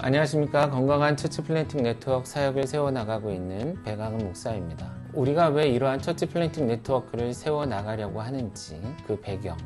안녕하십니까. 건강한 처치 플랜팅 네트워크 사역을 세워나가고 있는 백악은 목사입니다. 우리가 왜 이러한 처치 플랜팅 네트워크를 세워나가려고 하는지, 그 배경,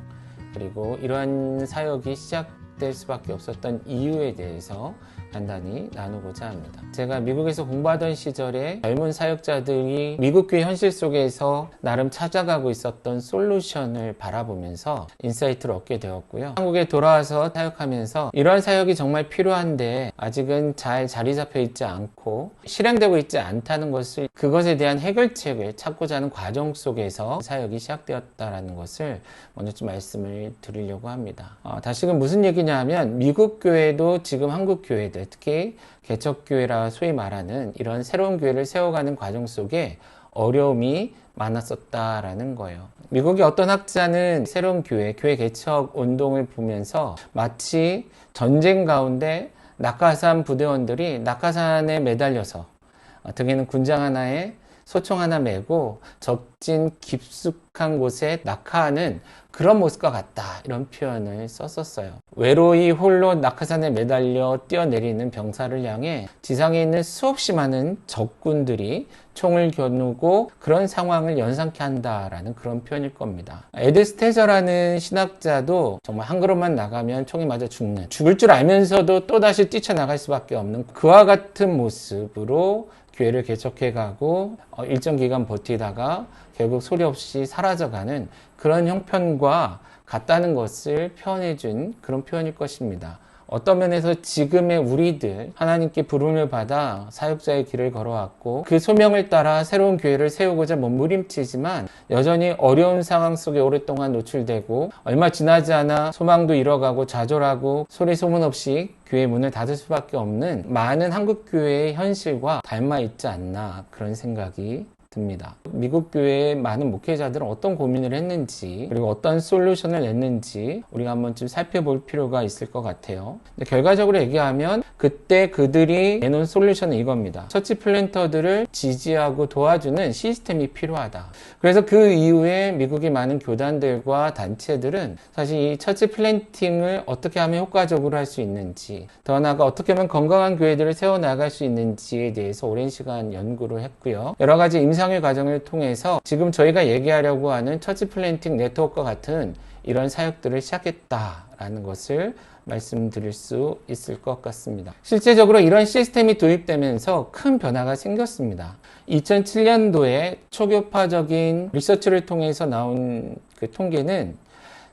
그리고 이러한 사역이 시작될 수밖에 없었던 이유에 대해서 간단히 나누고자 합니다. 제가 미국에서 공부하던 시절에 젊은 사역자들이 미국 교회 현실 속에서 나름 찾아가고 있었던 솔루션을 바라보면서 인사이트를 얻게 되었고요. 한국에 돌아와서 사역하면서 이러한 사역이 정말 필요한데 아직은 잘 자리 잡혀 있지 않고 실행되고 있지 않다는 것을, 그것에 대한 해결책을 찾고자 하는 과정 속에서 사역이 시작되었다는 것을 먼저 좀 말씀을 드리려고 합니다. 다시금 무슨 얘기냐 하면 미국 교회도 지금 한국 교회들, 특히 개척교회라 소위 말하는 이런 새로운 교회를 세워가는 과정 속에 어려움이 많았었다라는 거예요. 미국의 어떤 학자는 새로운 교회 개척 운동을 보면서 마치 전쟁 가운데 낙하산 부대원들이 낙하산에 매달려서 등에는 군장 하나에 소총 하나 메고 적진 깊숙한 곳에 낙하하는 그런 모습과 같다, 이런 표현을 썼었어요. 외로이 홀로 낙하산에 매달려 뛰어내리는 병사를 향해 지상에 있는 수없이 많은 적군들이 총을 겨누고 그런 상황을 연상케 한다라는 그런 표현일 겁니다. 에드 스테저라는 신학자도 정말 한 걸음만 나가면 총에 맞아 죽을 줄 알면서도 또다시 뛰쳐나갈 수밖에 없는 그와 같은 모습으로 교회를 개척해가고 일정 기간 버티다가 결국 소리 없이 사라져가는 그런 형편과 같다는 것을 표현해준 그런 표현일 것입니다. 어떤 면에서 지금의 우리들, 하나님께 부름을 받아 사역자의 길을 걸어왔고 그 소명을 따라 새로운 교회를 세우고자 몸부림치지만 여전히 어려운 상황 속에 오랫동안 노출되고 얼마 지나지 않아 소망도 잃어가고 좌절하고 소리 소문 없이 교회 문을 닫을 수밖에 없는 많은 한국 교회의 현실과 닮아 있지 않나, 그런 생각이 듭니다. 미국 교회의 많은 목회자들은 어떤 고민을 했는지, 그리고 어떤 솔루션을 냈는지 우리가 한번 좀 살펴볼 필요가 있을 것 같아요. 근데 결과적으로 얘기하면 그때 그들이 내놓은 솔루션은 이겁니다. 처치 플랜터들을 지지하고 도와주는 시스템이 필요하다. 그래서 그 이후에 미국의 많은 교단들과 단체들은 사실 이 처치 플랜팅을 어떻게 하면 효과적으로 할 수 있는지, 더 나아가 어떻게 하면 건강한 교회들을 세워나갈 수 있는지에 대해서 오랜 시간 연구를 했고요. 여러 가지 임상의 과정을 통해서 지금 저희가 얘기하려고 하는 처치 플랜팅 네트워크와 같은 이런 사역들을 시작했다라는 것을 말씀드릴 수 있을 것 같습니다. 실제적으로 이런 시스템이 도입되면서 큰 변화가 생겼습니다. 2007년도에 초교파적인 리서치를 통해서 나온 그 통계는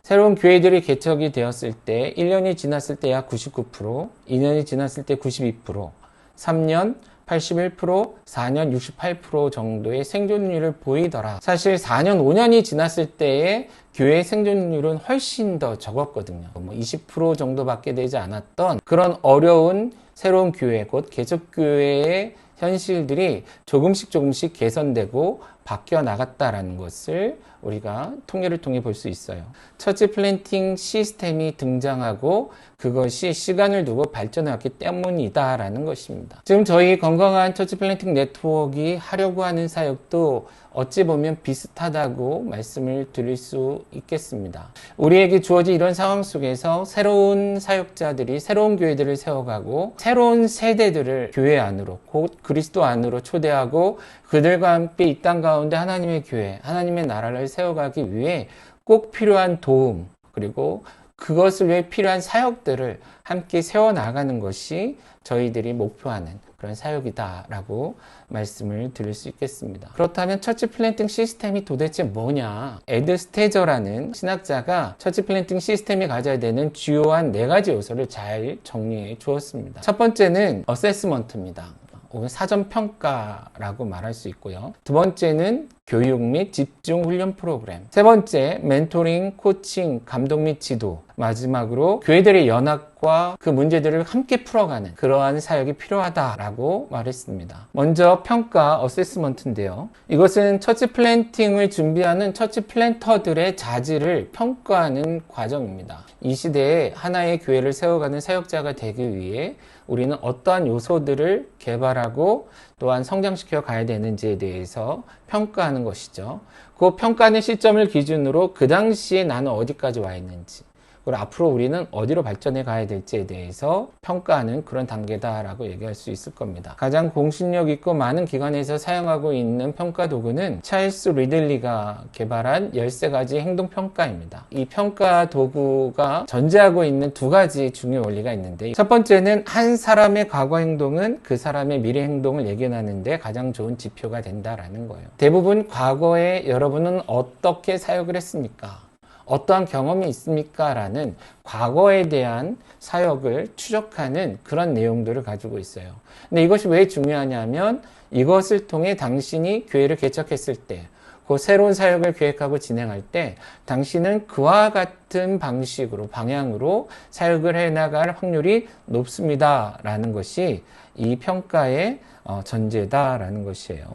새로운 교회들이 개척이 되었을 때 1년이 지났을 때 약 99%, 2년이 지났을 때 92%, 3년 81%, 4년 68% 정도의 생존율을 보이더라. 사실 4년, 5년이 지났을 때의 교회 생존율은 훨씬 더 적었거든요. 20% 정도밖에 되지 않았던 그런 어려운 새로운 교회, 곧 개척교회의 현실들이 조금씩 개선되고 바뀌어 나갔다라는 것을 우리가 통계를 통해 볼 수 있어요. 처치 플랜팅 시스템이 등장하고 그것이 시간을 두고 발전해왔기 때문이다라는 것입니다. 지금 저희 건강한 처치 플랜팅 네트워크가 하려고 하는 사역도 어찌 보면 비슷하다고 말씀을 드릴 수 있겠습니다. 우리에게 주어진 이런 상황 속에서 새로운 사역자들이 새로운 교회들을 세워가고 새로운 세대들을 교회 안으로, 곧 그리스도 안으로 초대하고 그들과 함께 이 땅 가운데 하나님의 교회, 하나님의 나라를 세워가기 위해 꼭 필요한 도움, 그리고 그것을 위해 필요한 사역들을 함께 세워나가는 것이 저희들이 목표하는 그런 사역이다라고 말씀을 드릴 수 있겠습니다. 그렇다면 처치 플랜팅 시스템이 도대체 뭐냐? 에드 스테저라는 신학자가 처치 플랜팅 시스템이 가져야 되는 주요한 4가지 요소를 잘 정리해 주었습니다. 첫 번째는 어세스먼트입니다. 혹은 사전평가라고 말할 수 있고요. 두 번째는 교육 및 집중 훈련 프로그램. 세 번째, 멘토링, 코칭, 감독 및 지도. 마지막으로 교회들의 연합과 그 문제들을 함께 풀어가는 그러한 사역이 필요하다라고 말했습니다. 먼저 평가, 어세스먼트인데요. 이것은 처치 플랜팅을 준비하는 처치 플랜터들의 자질을 평가하는 과정입니다. 이 시대에 하나의 교회를 세워가는 사역자가 되기 위해 우리는 어떠한 요소들을 개발하고 또한 성장시켜 가야 되는지에 대해서 평가하는 것이죠. 그 평가하는 시점을 기준으로 그 당시에 나는 어디까지 와 있는지, 그리고 앞으로 우리는 어디로 발전해 가야 될지에 대해서 평가하는 그런 단계다라고 얘기할 수 있을 겁니다. 가장 공신력 있고 많은 기관에서 사용하고 있는 평가 도구는 찰스 리들리가 개발한 13가지 행동 평가입니다. 이 평가 도구가 전제하고 있는 두 가지 중요 원리가 있는데, 첫 번째는 한 사람의 과거 행동은 그 사람의 미래 행동을 예견하는데 가장 좋은 지표가 된다라는 거예요. 대부분 과거에 여러분은 어떻게 사역을 했습니까? 어떠한 경험이 있습니까? 라는 과거에 대한 사역을 추적하는 그런 내용들을 가지고 있어요. 근데 이것이 왜 중요하냐면, 이것을 통해 당신이 교회를 개척했을 때, 그 새로운 사역을 계획하고 진행할 때 당신은 그와 같은 방식으로, 방향으로 사역을 해나갈 확률이 높습니다 라는 것이 이 평가의 전제다라는 것이에요.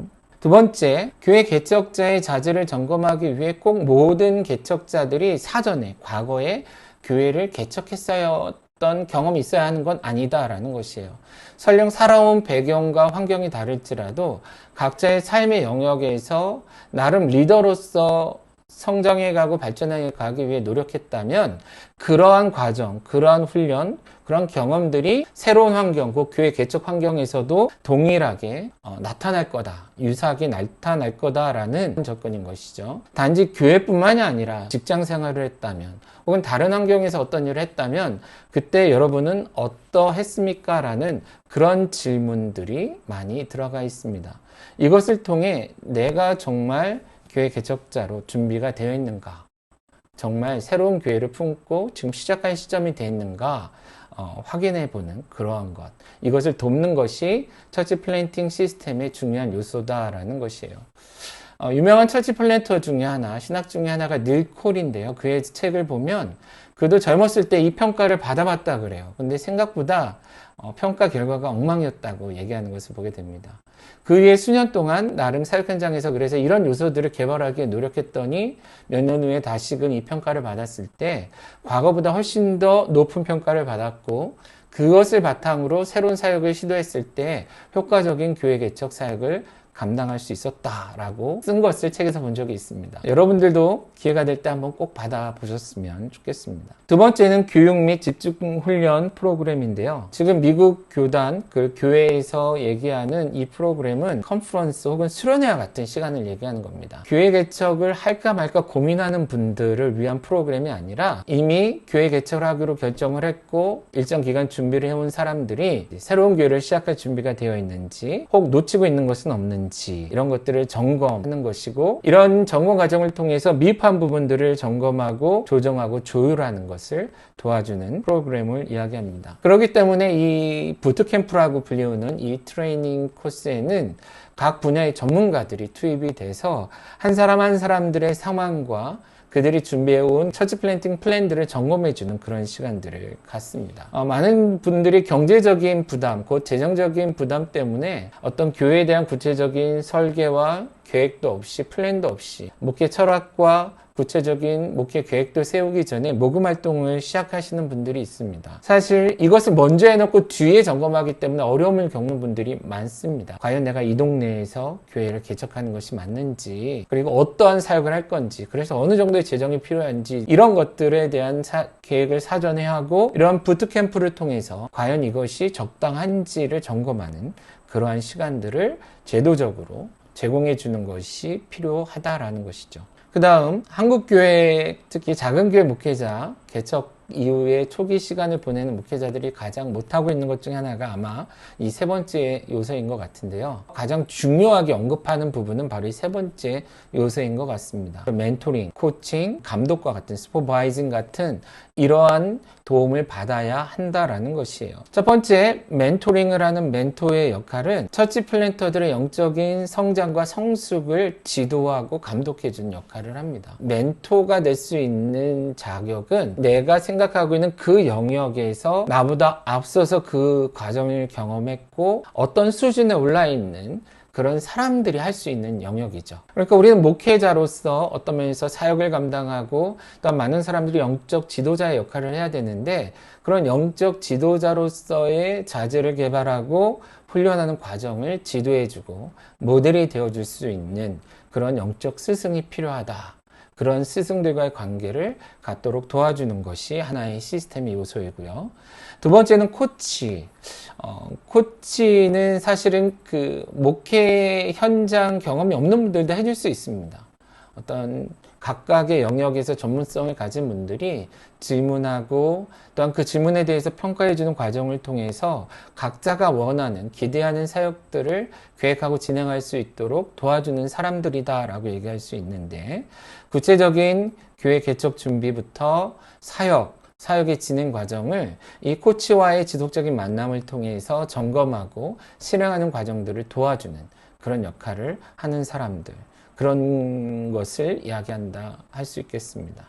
두 번째, 교회 개척자의 자질을 점검하기 위해 꼭 모든 개척자들이 사전에 과거에 교회를 개척했었던 경험이 있어야 하는 건 아니다라는 것이에요. 설령 살아온 배경과 환경이 다를지라도 각자의 삶의 영역에서 나름 리더로서 성장해가고 발전해 가기 위해 노력했다면, 그러한 과정, 그러한 훈련, 그런 경험들이 새로운 환경, 그 교회 개척 환경에서도 동일하게 나타날 거다, 유사하게 나타날 거다라는 접근인 것이죠. 단지 교회뿐만이 아니라 직장 생활을 했다면, 혹은 다른 환경에서 어떤 일을 했다면 그때 여러분은 어떠했습니까? 라는 그런 질문들이 많이 들어가 있습니다. 이것을 통해 내가 정말 교회 개척자로 준비가 되어 있는가, 정말 새로운 교회를 품고 지금 시작할 시점이 되어 있는가 확인해 보는 그러한 것, 이것을 돕는 것이 처치 플랜팅 시스템의 중요한 요소다라는 것이에요. 유명한 처치 플랜터 중에 하나, 신학 중에 하나가 닐 콜인데요. 그의 책을 보면 그도 젊었을 때 이 평가를 받아봤다 그래요. 근데 생각보다 평가 결과가 엉망이었다고 얘기하는 것을 보게 됩니다. 그 후에 수년 동안 나름 사역 현장에서 그래서 이런 요소들을 개발하기에 노력했더니 몇 년 후에 다시금 이 평가를 받았을 때 과거보다 훨씬 더 높은 평가를 받았고, 그것을 바탕으로 새로운 사역을 시도했을 때 효과적인 교회 개척 사역을 감당할 수 있었다라고 쓴 것을 책에서 본 적이 있습니다. 여러분들도 기회가 될 때 한번 꼭 받아보셨으면 좋겠습니다. 두 번째는 교육 및 집중 훈련 프로그램인데요. 지금 미국 교단, 그 교회에서 얘기하는 이 프로그램은 컨퍼런스 혹은 수련회와 같은 시간을 얘기하는 겁니다. 교회 개척을 할까 말까 고민하는 분들을 위한 프로그램이 아니라 이미 교회 개척을 하기로 결정을 했고 일정 기간 준비를 해온 사람들이 새로운 교회를 시작할 준비가 되어 있는지, 혹 놓치고 있는 것은 없는지, 이런 것들을 점검하는 것이고, 이런 점검 과정을 통해서 미흡한 부분들을 점검하고 조정하고 조율하는 것을 도와주는 프로그램을 이야기합니다. 그렇기 때문에 이 부트캠프라고 불리우는 이 트레이닝 코스에는 각 분야의 전문가들이 투입이 돼서 한 사람 한 사람들의 상황과 그들이 준비해온 처치 플랜팅 플랜들을 점검해주는 그런 시간들을 갖습니다. 많은 분들이 경제적인 부담, 곧 재정적인 부담 때문에 어떤 교회에 대한 구체적인 설계와 계획도 없이, 플랜도 없이 목회 철학과 구체적인 목회 계획도 세우기 전에 모금 활동을 시작하시는 분들이 있습니다. 사실 이것을 먼저 해놓고 뒤에 점검하기 때문에 어려움을 겪는 분들이 많습니다. 과연 내가 이 동네에서 교회를 개척하는 것이 맞는지, 그리고 어떠한 사역을 할 건지, 그래서 어느 정도의 재정이 필요한지, 이런 것들에 대한 계획을 사전에 하고, 이런 부트캠프를 통해서 과연 이것이 적당한지를 점검하는 그러한 시간들을 제도적으로 제공해 주는 것이 필요하다라는 것이죠. 그 다음, 한국교회, 특히 작은교회 목회자, 개척 이후에 초기 시간을 보내는 목회자들이 가장 못하고 있는 것 중에 하나가 아마 이 세 번째 요소인 것 같은데요. 가장 중요하게 언급하는 부분은 바로 이 세 번째 요소인 것 같습니다. 멘토링, 코칭, 감독과 같은 슈퍼바이징 같은 이러한 도움을 받아야 한다라는 것이에요. 첫 번째, 멘토링을 하는 멘토의 역할은 처치 플랜터들의 영적인 성장과 성숙을 지도하고 감독해주는 역할을 합니다. 멘토가 될 수 있는 자격은 내가 생각하고 있는 그 영역에서 나보다 앞서서 그 과정을 경험했고 어떤 수준에 올라 있는 그런 사람들이 할 수 있는 영역이죠. 그러니까 우리는 목회자로서 어떤 면에서 사역을 감당하고 또 많은 사람들이 영적 지도자의 역할을 해야 되는데, 그런 영적 지도자로서의 자질을 개발하고 훈련하는 과정을 지도해주고 모델이 되어줄 수 있는 그런 영적 스승이 필요하다. 그런 스승들과의 관계를 갖도록 도와주는 것이 하나의 시스템의 요소이고요. 두 번째는 코치. 코치는 사실은 그 목회 현장 경험이 없는 분들도 해줄 수 있습니다. 어떤 각각의 영역에서 전문성을 가진 분들이 질문하고 또한 그 질문에 대해서 평가해주는 과정을 통해서 각자가 원하는, 기대하는 사역들을 계획하고 진행할 수 있도록 도와주는 사람들이다라고 얘기할 수 있는데, 구체적인 교회 개척 준비부터 사역의 진행 과정을 이 코치와의 지속적인 만남을 통해서 점검하고 실행하는 과정들을 도와주는 그런 역할을 하는 사람들, 그런 것을 이야기한다 할 수 있겠습니다.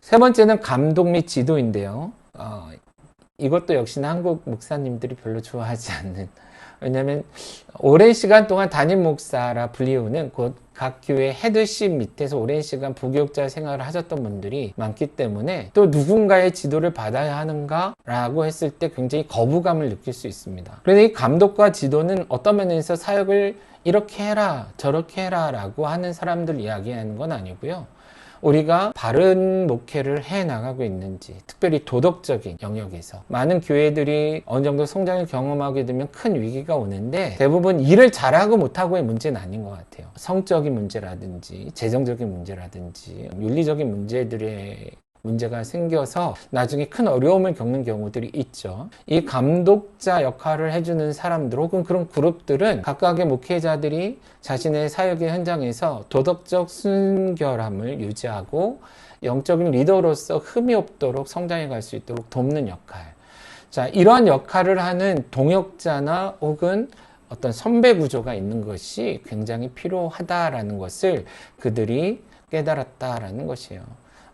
세 번째는 감독 및 지도인데요. 이것도 역시나 한국 목사님들이 별로 좋아하지 않는, 왜냐하면 오랜 시간 동안 담임 목사라 불리우는 곧 각 교회 헤드십 밑에서 오랜 시간 부교육자 생활을 하셨던 분들이 많기 때문에 또 누군가의 지도를 받아야 하는가라고 했을 때 굉장히 거부감을 느낄 수 있습니다. 그런데 이 감독과 지도는 어떤 면에서 사역을 이렇게 해라 저렇게 해라 라고 하는 사람들 이야기하는 건 아니고요. 우리가 바른 목회를 해 나가고 있는지, 특별히 도덕적인 영역에서 많은 교회들이 어느 정도 성장을 경험하게 되면 큰 위기가 오는데 대부분 일을 잘하고 못하고의 문제는 아닌 것 같아요. 성적인 문제라든지 재정적인 문제라든지 윤리적인 문제가 생겨서 나중에 큰 어려움을 겪는 경우들이 있죠. 이 감독자 역할을 해주는 사람들 혹은 그런 그룹들은 각각의 목회자들이 자신의 사역의 현장에서 도덕적 순결함을 유지하고 영적인 리더로서 흠이 없도록 성장해 갈 수 있도록 돕는 역할. 자, 이러한 역할을 하는 동역자나 혹은 어떤 선배 구조가 있는 것이 굉장히 필요하다라는 것을 그들이 깨달았다라는 것이에요.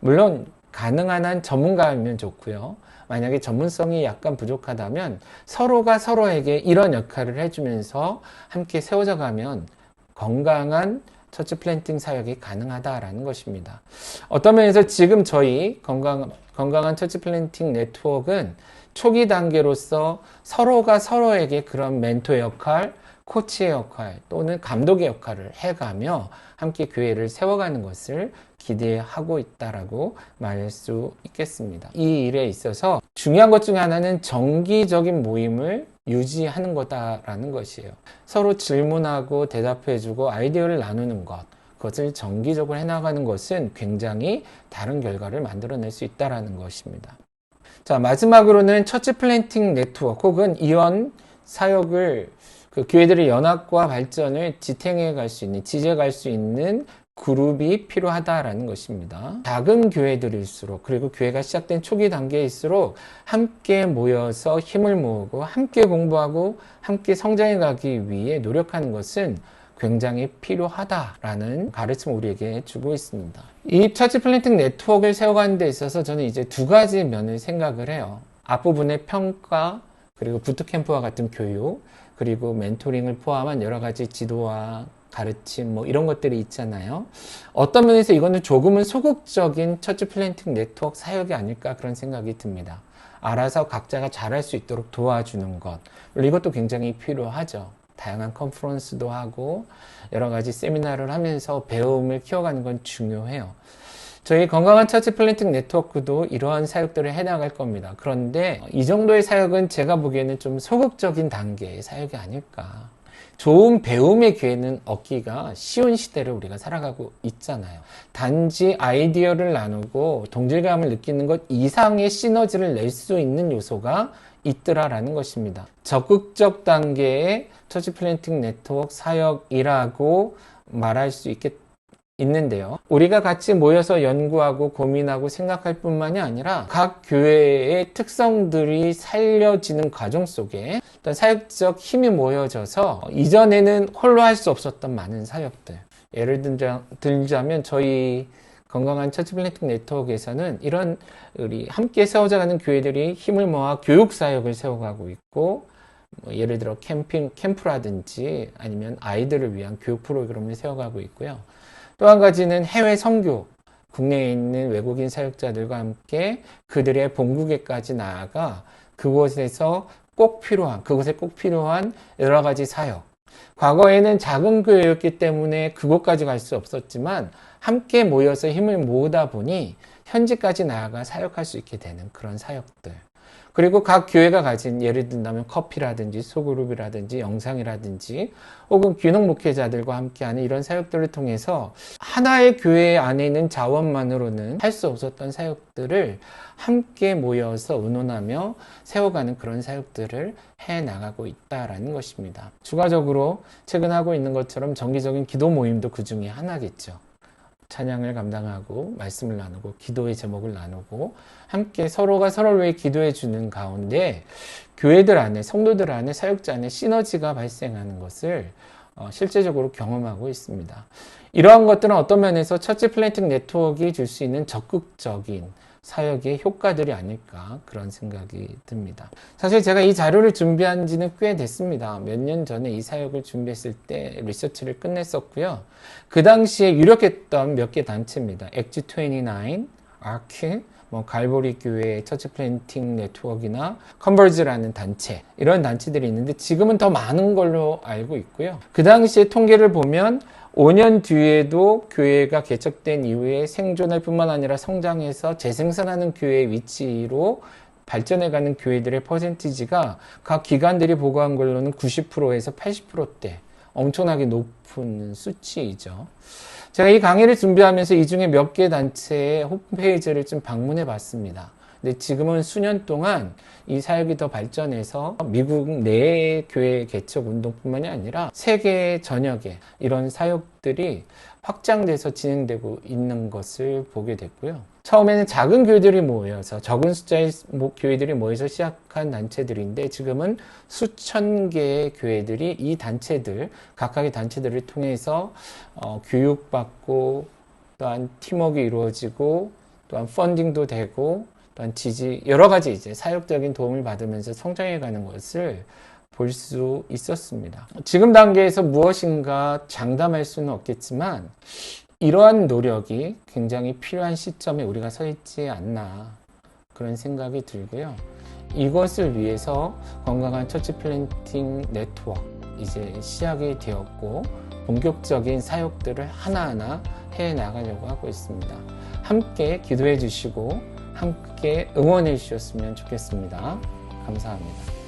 물론 가능한 한 전문가이면 좋고요. 만약에 전문성이 약간 부족하다면 서로가 서로에게 이런 역할을 해주면서 함께 세워져 가면 건강한 처치 플랜팅 사역이 가능하다라는 것입니다. 어떤 면에서 지금 저희 건강한 처치 플랜팅 네트워크는 초기 단계로서 서로가 서로에게 그런 멘토의 역할, 코치의 역할 또는 감독의 역할을 해가며 함께 교회를 세워가는 것을 기대하고 있다라고 말할 수 있겠습니다. 이 일에 있어서 중요한 것 중에 하나는 정기적인 모임을 유지하는 거다라는 것이에요. 서로 질문하고 대답해주고 아이디어를 나누는 것, 그것을 정기적으로 해나가는 것은 굉장히 다른 결과를 만들어낼 수 있다라는 것입니다. 자, 마지막으로는 처치 플랜팅 네트워크 혹은 이원 사역을 그 교회들의 연합과 발전을 지탱해 갈 수 있는, 지지해 갈 수 있는 그룹이 필요하다라는 것입니다. 작은 교회들일수록, 그리고 교회가 시작된 초기 단계일수록 함께 모여서 힘을 모으고 함께 공부하고 함께 성장해 가기 위해 노력하는 것은 굉장히 필요하다라는 가르침을 우리에게 주고 있습니다. 이 처치 플랜팅 네트워크를 세워가는 데 있어서 저는 이제 두 가지 면을 생각을 해요. 앞부분의 평가, 그리고 부트캠프와 같은 교육, 그리고 멘토링을 포함한 여러 가지 지도와 가르침 이런 것들이 있잖아요. 어떤 면에서 이거는 조금은 소극적인 처치 플랜팅 네트워크 사역이 아닐까 그런 생각이 듭니다. 알아서 각자가 잘할 수 있도록 도와주는 것, 이것도 굉장히 필요하죠. 다양한 컨퍼런스도 하고 여러 가지 세미나를 하면서 배움을 키워가는 건 중요해요. 저희 건강한 처치 플랜팅 네트워크도 이러한 사역들을 해나갈 겁니다. 그런데 이 정도의 사역은 제가 보기에는 좀 소극적인 단계의 사역이 아닐까. 좋은 배움의 기회는 얻기가 쉬운 시대를 우리가 살아가고 있잖아요. 단지 아이디어를 나누고 동질감을 느끼는 것 이상의 시너지를 낼 수 있는 요소가 있더라라는 것입니다. 적극적 단계의 처치 플랜팅 네트워크 사역이라고 말할 수 있는데요. 우리가 같이 모여서 연구하고 고민하고 생각할 뿐만이 아니라 각 교회의 특성들이 살려지는 과정 속에 어떤 사역적 힘이 모여져서 이전에는 홀로 할 수 없었던 많은 사역들, 예를 들자면 저희 건강한 처치 플랜팅 네트워크에서는 이런 우리 함께 세워져가는 교회들이 힘을 모아 교육 사역을 세워가고 있고, 예를 들어 캠프라든지 아니면 아이들을 위한 교육 프로그램을 세워가고 있고요. 또 한 가지는 해외 선교, 국내에 있는 외국인 사역자들과 함께 그들의 본국에까지 나아가 그곳에 꼭 필요한 여러 가지 사역. 과거에는 작은 교회였기 때문에 그곳까지 갈 수 없었지만 함께 모여서 힘을 모으다 보니 현지까지 나아가 사역할 수 있게 되는 그런 사역들. 그리고 각 교회가 가진 예를 든다면 커피라든지 소그룹이라든지 영상이라든지 혹은 귀농 목회자들과 함께하는 이런 사역들을 통해서 하나의 교회 안에 있는 자원만으로는 할 수 없었던 사역들을 함께 모여서 의논하며 세워가는 그런 사역들을 해나가고 있다라는 것입니다. 추가적으로 최근 하고 있는 것처럼 정기적인 기도 모임도 그 중에 하나겠죠. 찬양을 감당하고 말씀을 나누고 기도의 제목을 나누고 함께 서로가 서로를 위해 기도해 주는 가운데 교회들 안에 성도들 안에 사역자 안에 시너지가 발생하는 것을 실제적으로 경험하고 있습니다. 이러한 것들은 어떤 면에서 처치 플랜팅 네트워크가 줄 수 있는 적극적인 사역의 효과들이 아닐까 그런 생각이 듭니다. 사실 제가 이 자료를 준비한 지는 꽤 됐습니다. 몇 년 전에 이 사역을 준비했을 때 리서치를 끝냈었고요. 그 당시에 유력했던 몇 개 단체입니다. 엑지 29, 아크, 갈보리 교회 처치 플랜팅 네트워크나 컨버즈라는 단체, 이런 단체들이 있는데 지금은 더 많은 걸로 알고 있고요. 그 당시에 통계를 보면 5년 뒤에도 교회가 개척된 이후에 생존할 뿐만 아니라 성장해서 재생산하는 교회의 위치로 발전해가는 교회들의 퍼센티지가 각 기관들이 보고한 걸로는 90%에서 80%대, 엄청나게 높은 수치이죠. 제가 이 강의를 준비하면서 이 중에 몇 개 단체의 홈페이지를 좀 방문해 봤습니다. 근데 지금은 수년 동안 이 사역이 더 발전해서 미국 내 교회 개척 운동뿐만이 아니라 세계 전역에 이런 사역들이 확장돼서 진행되고 있는 것을 보게 됐고요. 처음에는 작은 교회들이 모여서 적은 숫자의 교회들이 모여서 시작한 단체들인데 지금은 수천 개의 교회들이 이 단체들, 각각의 단체들을 통해서 교육받고 또한 팀워크가 이루어지고 또한 펀딩도 되고 또한 지지, 여러 가지 이제 사역적인 도움을 받으면서 성장해 가는 것을 볼 수 있었습니다. 지금 단계에서 무엇인가 장담할 수는 없겠지만 이러한 노력이 굉장히 필요한 시점에 우리가 서 있지 않나 그런 생각이 들고요. 이것을 위해서 건강한 처치 플랜팅 네트워크 이제 시작이 되었고 본격적인 사역들을 하나하나 해 나가려고 하고 있습니다. 함께 기도해 주시고 함께 응원해 주셨으면 좋겠습니다. 감사합니다.